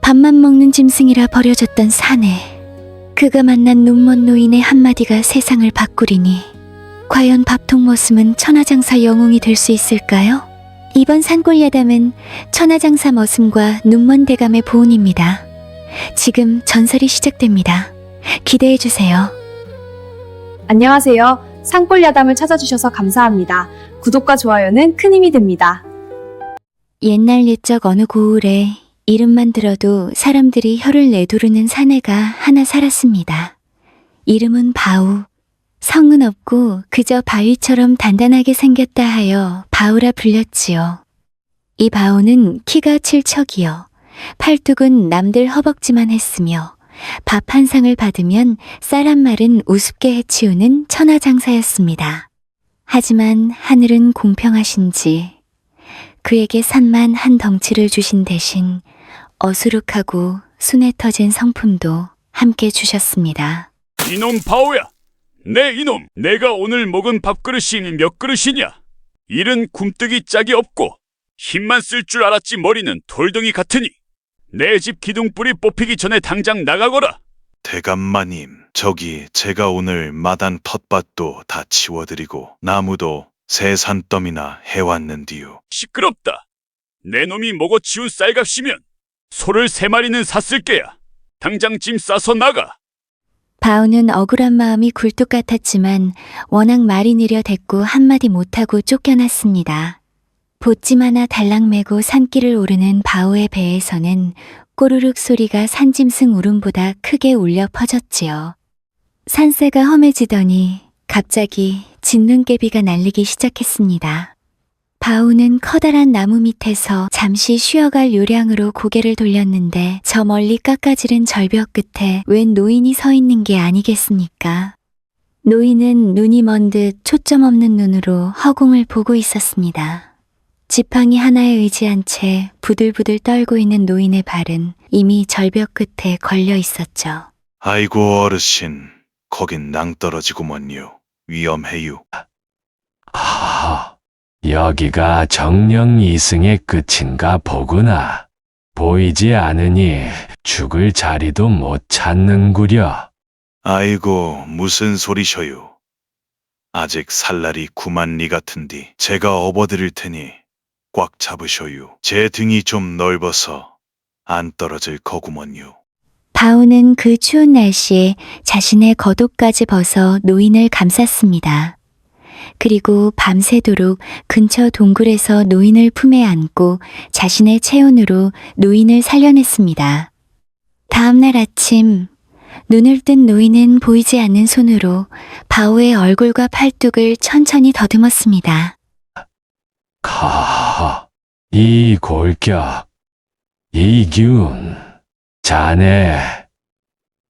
밥만 먹는 짐승이라 버려졌던 사내. 그가 만난 눈먼 노인의 한마디가 세상을 바꾸리니 과연 밥통 머슴은 천하장사 영웅이 될 수 있을까요? 이번 산골야담은 천하장사 머슴과 눈먼 대감의 보은입니다. 지금 전설이 시작됩니다. 기대해주세요. 안녕하세요. 산골야담을 찾아주셔서 감사합니다. 구독과 좋아요는 큰 힘이 됩니다. 옛날 옛적 어느 고을에 이름만 들어도 사람들이 혀를 내두르는 사내가 하나 살았습니다. 이름은 바우. 성은 없고 그저 바위처럼 단단하게 생겼다 하여 바우라 불렸지요. 이 바우는 키가 7척이요. 팔뚝은 남들 허벅지만 했으며 밥 한 상을 받으면 쌀 한 말은 우습게 해치우는 천하장사였습니다. 하지만 하늘은 공평하신지 그에게 산만 한 덩치를 주신 대신 어수룩하고 순에 터진 성품도 함께 주셨습니다. 이놈 바오야! 네 이놈! 내가 오늘 먹은 밥그릇이 몇 그릇이냐? 일은 굼뜨기 짝이 없고 힘만 쓸 줄 알았지 머리는 돌덩이 같으니 내 집 기둥뿌리 뽑히기 전에 당장 나가거라! 대감마님, 저기 제가 오늘 마당 텃밭도 다 치워드리고 나무도 새 산더미나 해왔는디요. 시끄럽다! 내 놈이 먹어치운 쌀값이면 소를 3마리는 샀을 게야. 당장 짐 싸서 나가! 바우는 억울한 마음이 굴뚝 같았지만 워낙 말이 느려 댔고 한마디 못하고 쫓겨났습니다. 보찜 하나 달랑 메고 산길을 오르는 바우의 배에서는 꼬르륵 소리가 산짐승 울음보다 크게 울려 퍼졌지요. 산새가 험해지더니 갑자기 진눈깨비가 날리기 시작했습니다. 바우는 커다란 나무 밑에서 잠시 쉬어갈 요량으로 고개를 돌렸는데 저 멀리 깎아지른 절벽 끝에 웬 노인이 서 있는 게 아니겠습니까? 노인은 눈이 먼 듯 초점 없는 눈으로 허공을 보고 있었습니다. 지팡이 하나에 의지한 채 부들부들 떨고 있는 노인의 발은 이미 절벽 끝에 걸려 있었죠. 아이고 어르신, 거긴 낭떠러지구먼요. 위험해요. 여기가 정령 이승의 끝인가 보구나. 보이지 않으니 죽을 자리도 못 찾는구려. 아이고 무슨 소리셔요. 아직 살 날이 9만 리 같은디 제가 업어드릴 테니 꽉 잡으셔요. 제 등이 좀 넓어서 안 떨어질 거구먼요. 바우는 그 추운 날씨에 자신의 겉옷까지 벗어 노인을 감쌌습니다. 그리고 밤새도록 근처 동굴에서 노인을 품에 안고 자신의 체온으로 노인을 살려냈습니다. 다음날 아침 눈을 뜬 노인은 보이지 않는 손으로 바우의 얼굴과 팔뚝을 천천히 더듬었습니다. 이 골격, 이 기운, 자네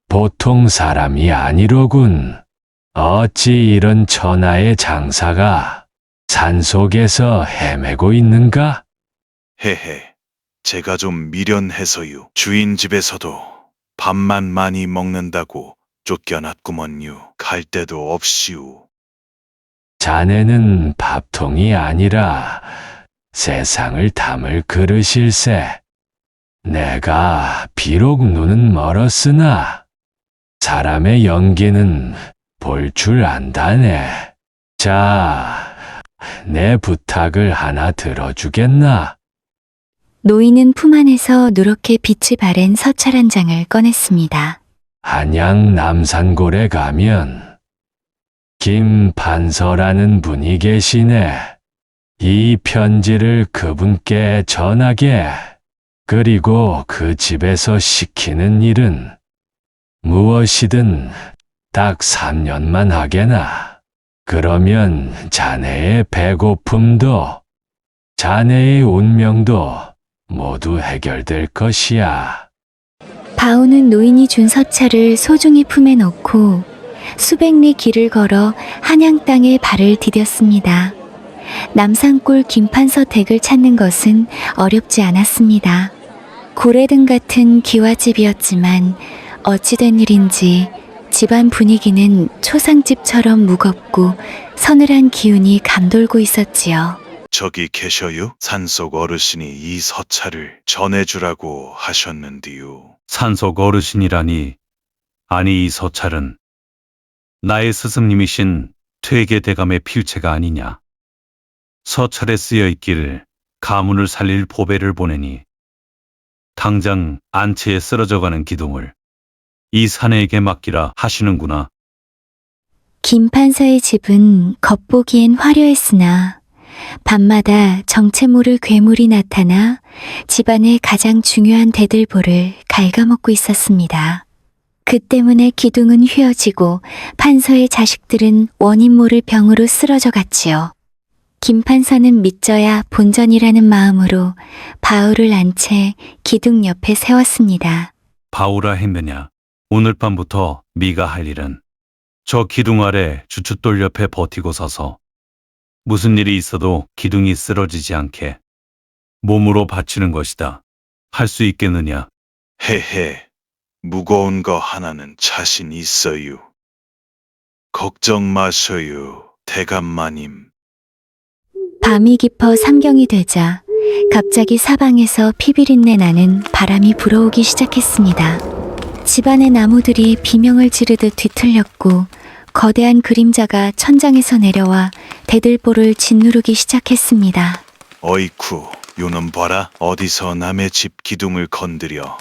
보통 사람이 아니로군. 어찌 이런 천하의 장사가 산속에서 헤매고 있는가? 헤헤, 제가 좀 미련해서요. 주인 집에서도 밥만 많이 먹는다고 쫓겨났구먼요. 갈 데도 없이요. 자네는 밥통이 아니라 세상을 담을 그릇일세. 내가 비록 눈은 멀었으나 사람의 연기는 볼 줄 안다네. 자, 내 부탁을 하나 들어주겠나? 노인은 품 안에서 누렇게 빛이 바랜 서찰 한 장을 꺼냈습니다. 한양 남산골에 가면 김판서라는 분이 계시네. 이 편지를 그분께 전하게. 그리고 그 집에서 시키는 일은 무엇이든 딱 3년만 하게나. 그러면 자네의 배고픔도 자네의 운명도 모두 해결될 것이야. 바우는 노인이 준 서찰을 소중히 품에 넣고 수백 리 길을 걸어 한양 땅에 발을 디뎠습니다. 남산골 김판서 댁을 찾는 것은 어렵지 않았습니다. 고래등 같은 기와집이었지만 어찌된 일인지 집안 분위기는 초상집처럼 무겁고 서늘한 기운이 감돌고 있었지요. 저기 계셔요? 산속 어르신이 이 서찰을 전해주라고 하셨는데요. 산속 어르신이라니. 아니 이 서찰은 나의 스승님이신 퇴계 대감의 필체가 아니냐. 서찰에 쓰여 있기를 가문을 살릴 보배를 보내니 당장 안채에 쓰러져가는 기둥을 이 사내에게 맡기라 하시는구나. 김 판서의 집은 겉보기엔 화려했으나 밤마다 정체 모를 괴물이 나타나 집안의 가장 중요한 대들보를 갉아먹고 있었습니다. 그 때문에 기둥은 휘어지고 판서의 자식들은 원인 모를 병으로 쓰러져 갔지요. 김 판서는 믿져야 본전이라는 마음으로 바울을 안 채 기둥 옆에 세웠습니다. 바우라 했느냐. 오늘 밤부터 네가 할 일은 저 기둥 아래 주춧돌 옆에 버티고 서서 무슨 일이 있어도 기둥이 쓰러지지 않게 몸으로 받치는 것이다. 할 수 있겠느냐? 헤헤, 무거운 거 하나는 자신 있어요. 걱정 마셔요, 대감마님. 밤이 깊어 삼경이 되자 갑자기 사방에서 피비린내 나는 바람이 불어오기 시작했습니다. 집안의 나무들이 비명을 지르듯 뒤틀렸고 거대한 그림자가 천장에서 내려와 대들보를 짓누르기 시작했습니다. 어이쿠, 요놈 봐라. 어디서 남의 집 기둥을 건드려.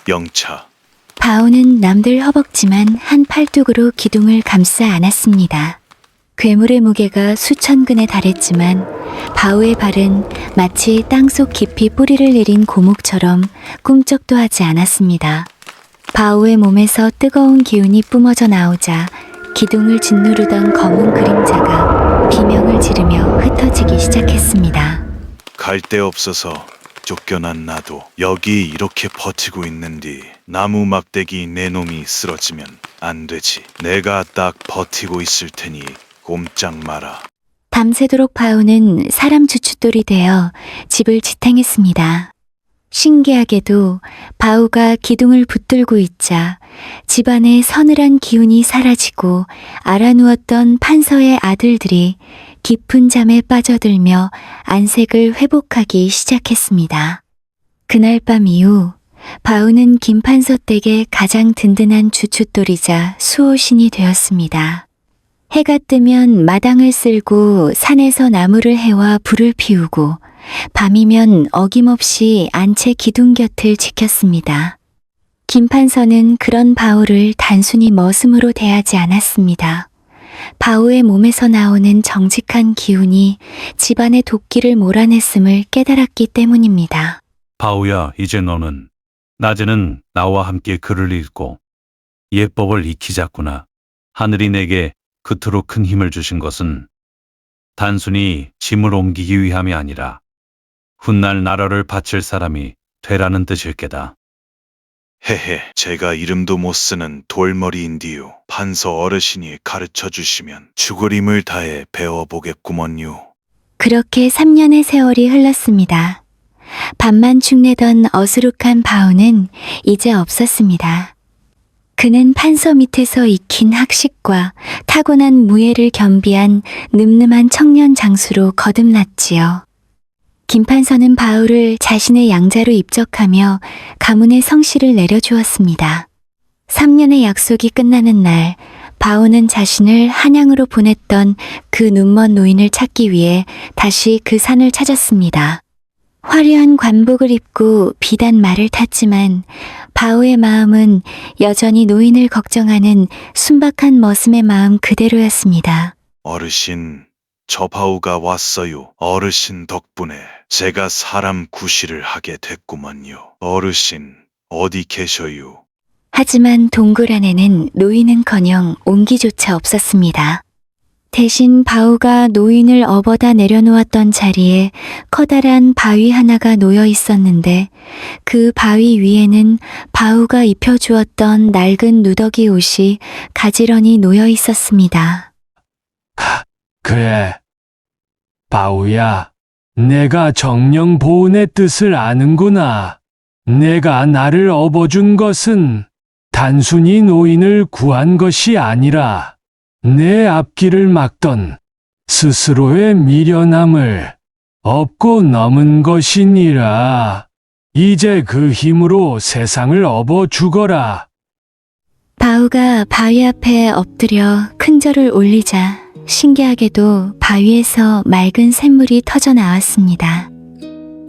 영차. 바우는 남들 허벅지만 한 팔뚝으로 기둥을 감싸 안았습니다. 괴물의 무게가 수천 근에 달했지만 바우의 발은 마치 땅속 깊이 뿌리를 내린 고목처럼 꿈쩍도 하지 않았습니다. 바우의 몸에서 뜨거운 기운이 뿜어져 나오자 기둥을 짓누르던 검은 그림자가 비명을 지르며 흩어지기 시작했습니다. 갈 데 없어서 쫓겨난 나도 여기 이렇게 버티고 있는디 나무 막대기 내 놈이 쓰러지면 안 되지. 내가 딱 버티고 있을 테니 꼼짝 마라. 밤새도록 바우는 사람 주춧돌이 되어 집을 지탱했습니다. 신기하게도 바우가 기둥을 붙들고 있자 집안의 서늘한 기운이 사라지고 알아누웠던 판서의 아들들이 깊은 잠에 빠져들며 안색을 회복하기 시작했습니다. 그날 밤 이후 바우는 김판서 댁의 가장 든든한 주춧돌이자 수호신이 되었습니다. 해가 뜨면 마당을 쓸고 산에서 나무를 해와 불을 피우고 밤이면 어김없이 안채 기둥 곁을 지켰습니다. 김판서는 그런 바우를 단순히 머슴으로 대하지 않았습니다. 바우의 몸에서 나오는 정직한 기운이 집안의 도끼를 몰아냈음을 깨달았기 때문입니다. 바우야, 이제 너는 낮에는 나와 함께 글을 읽고 예법을 익히자꾸나. 하늘이 내게 그토록 큰 힘을 주신 것은 단순히 짐을 옮기기 위함이 아니라 훗날 나라를 바칠 사람이 되라는 뜻일 게다. 헤헤, 제가 이름도 못 쓰는 돌머리인디요. 판서 어르신이 가르쳐 주시면 죽을 힘을 다해 배워보겠구먼요. 그렇게 3년의 세월이 흘렀습니다. 밤만 축내던 어수룩한 바우는 이제 없었습니다. 그는 판서 밑에서 익힌 학식과 타고난 무예를 겸비한 늠름한 청년 장수로 거듭났지요. 김판서는 바우를 자신의 양자로 입적하며 가문의 성씨를 내려주었습니다. 3년의 약속이 끝나는 날, 바우는 자신을 한양으로 보냈던 그 눈먼 노인을 찾기 위해 다시 그 산을 찾았습니다. 화려한 관복을 입고 비단 말을 탔지만 바우의 마음은 여전히 노인을 걱정하는 순박한 머슴의 마음 그대로였습니다. 어르신, 저 바우가 왔어요. 어르신 덕분에 제가 사람 구실을 하게 됐구먼요. 어르신, 어디 계셔요? 하지만 동굴 안에는 노인은커녕 온기조차 없었습니다. 대신 바우가 노인을 업어다 내려놓았던 자리에 커다란 바위 하나가 놓여 있었는데 그 바위 위에는 바우가 입혀주었던 낡은 누더기 옷이 가지런히 놓여 있었습니다. 그래. 바우야, 내가 정령 보은의 뜻을 아는구나. 내가 나를 업어준 것은 단순히 노인을 구한 것이 아니라 내 앞길을 막던 스스로의 미련함을 없고 넘은 것이니라. 이제 그 힘으로 세상을 업어 죽어라. 바우가 바위 앞에 엎드려 큰 절을 올리자 신기하게도 바위에서 맑은 샘물이 터져 나왔습니다.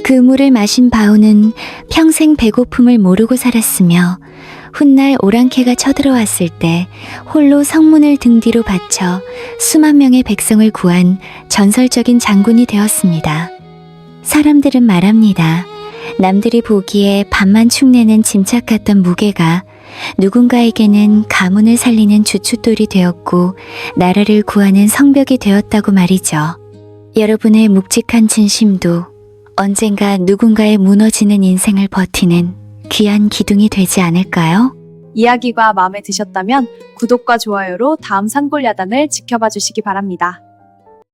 그 물을 마신 바우는 평생 배고픔을 모르고 살았으며 훗날 오랑캐가 쳐들어왔을 때 홀로 성문을 등 뒤로 바쳐 수만 명의 백성을 구한 전설적인 장군이 되었습니다. 사람들은 말합니다. 남들이 보기에 밥만 축내는 짐짝 같던 무게가 누군가에게는 가문을 살리는 주춧돌이 되었고 나라를 구하는 성벽이 되었다고 말이죠. 여러분의 묵직한 진심도 언젠가 누군가의 무너지는 인생을 버티는 귀한 기둥이 되지 않을까요? 이야기가 마음에 드셨다면 구독과 좋아요로 다음 산골야단을 지켜봐 주시기 바랍니다.